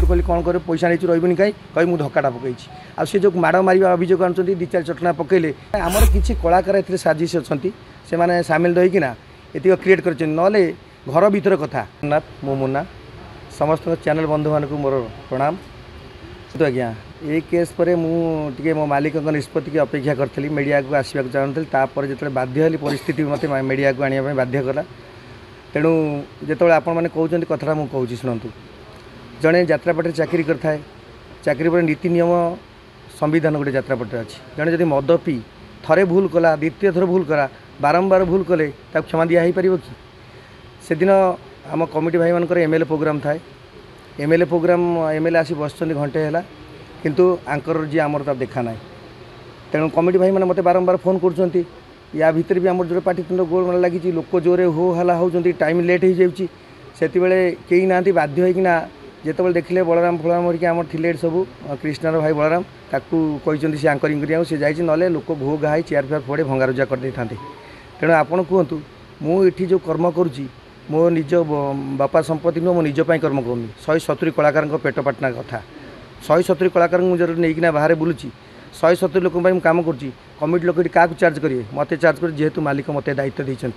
मुझे कहली कौन कर पैसा नहीं रही कहीं कहीं मुझे धक्काटा पकई आ सी जो माड़ मार अभियोग आनुँच दी चार चटना पकईले आमर किसी कलाकार ए साजिश अच्छा से सामिल रहीकिना ये क्रिएट कर घर भीतर कथा मो मुन्ना समस्त चैनल बंधु मानक मोर प्रणाम। तो आज्ञा ये केस पर मुझे मो मालिक निष्पत्ति की अपेक्षा करी मीडिया को आसवाक चाहूँगी जो बाध्य परिस्थिति मत मीडिया को आने बाध्य कला तेणु जो आपण मैंने कहते कथा मुझे कहूँ शुणु जड़े यात्रापाटे चाकरी करता है चाकरी पर नीति नियम संविधान गोटे यात्रापाटे अच्छी जड़े जब मद पी थरे भूल कला द्वितीय थर भूल कला बारंबार भूल कले क्षमा दिया हो पार कि से दिन आम कमिटी भाई मानकर एमएलए प्रोग्राम थाए एमएलए प्रोग्राम एमएलए आसी बस घंटे है किंतु आंकर जी आमर तो देखा ना तेणु कमिटी भाई मैंने मत बारंबार फोन कर या भितर भी आम जो पाटितुंड गोल लगी लोक जोरे हो हला होती टाइम लेट हो जाए से कई ना बाध्य होना जिते देखिले बलराम फलराम हरिक आम थे सब कृष्णार भाई बलराम ताकू कहते सी आंकरिंग करिया से जाइए ना लोक घो घाई चेयर फेयर फोड़े भंगारुजा करदे था तेणु आपड़ कहतु मुझे जो कर्म करुँची मो निज बापा संपत्ति नुह मो निजपाई कर्म करूनी 170 कलाकार पेट पाटना कथा 170 कलाकार मुझे नहीं बाहर बुलूची 170 लोक कम कर कमिटी लोक क्या चार्ज करेंगे मत चार्ज कर जेहेतु मालिक मत दायित्व देते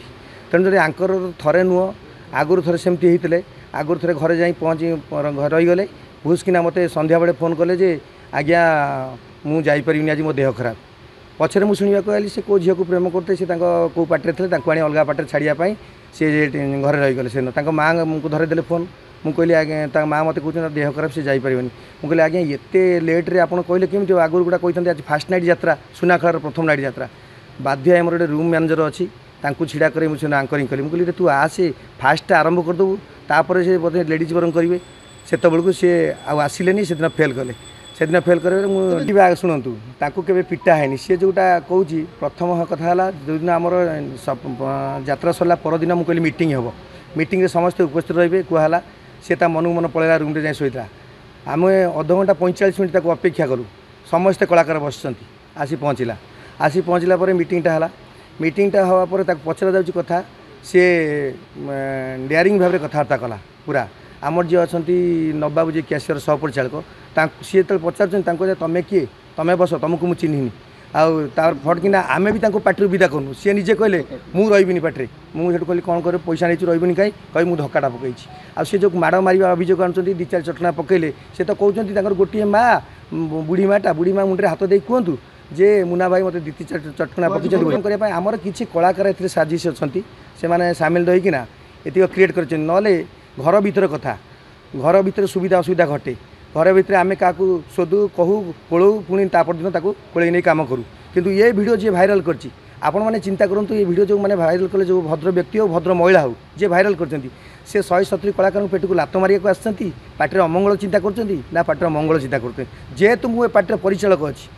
तेणु जब आंकर थरे नुह आगुरी थे सेमती होते आगुरी थे घरे जा पहुँची रहीगले भूसकिना मत संध्या बेले फोन कले जे आज्ञा मुझे आज मो देह खराब पछरे मुझे शुणा आइली से कौ झील को प्रेम करते से कौ पार्टी थे आनी अलग पार्टी छाड़ापी सी घर रहीगले से माँ को धरदेले फोन मुझे आज्ञा माँ मत कहते देह खराब से जापर मुझे आज्ञा एत लेट्रे आप कहले केमी आगुरी गुड़ा कहते आज फास्ट नाइट यात्रा सुनाखଳାର प्रथम नाइट यात्रा बाध्य आमर गोटे रूम मैनेजर अच्छी छीड़ा कर मुझे आंकरिंग कली मुझे तू आसे फास्ट आरंभ करदेबू तापर से बोधे लेडीज बरम करेंगे से बेलू सी आसिले से दिन फेल कले से दिन फेल कर मुझे शुणु ताकू के पिटा है सी जोटा कौच प्रथम कथा है जो दिन आमर यात्रा सरला परदिन मुझे कहली मीटिंग हम मीटिंग समस्ते उपस्थित रे कहला सी मन मन पलैला रूम जाए शोता आम अध घंटा 45 मिनट तक अपेक्षा करूँ समस्ते कलाकार बस आसी पहुँचला मीटिंगटा है मीटिंगटा हवापर पचरा जाऊँगी कथा सी डेयरिंग भाव में कथबार्ता कला पूरा आमर जी अच्छा नबाबू जी कैशियर सहपरिचालक सी जो पचार तुम किए तुम बस तुमको मुझे चिन्हनी आर फटकिना आम भी पार्टी विदा करूँ सी निजे कहले मुझे रही पार्टी मुझे कहली कौन कर पैसा नहीं रही कहीं कहीं मुझे धक्काटा पकई आ सी जो माड़ मार अभियोग आनुँच दी चार चटना पकईले से तो कहते गोटे माँ बुढ़ी माँ मुंडे हाथ दे कहतु जे मुना भाई मत दी चार चटना पकड़ आमर किसी कलाकार ए साजिश अच्छा से सामिल रहीकिना ये क्रिएट कर घर भीतर कथा घर भीतर सुविधा असुविधा घटे घर भीतर आम क्या शोधु कहू कोलू पुणी दिन कोले नहीं कम करूँ किंतु ये वीडियो जी भाइराल करची आपण मैंने चिंता करूँ ये वीडियो जो मैंने भाइराल कले जो भद्र व्यक्ति हो भद्र महिला हो जी भाइराल कर 170 कलाकार पेट को लात मारिया आसती पार्टी अमंगल चिंता कर पार्टी मंगल चिंता करते जेहेतु मुझे पार्टी परिचालक अच्छी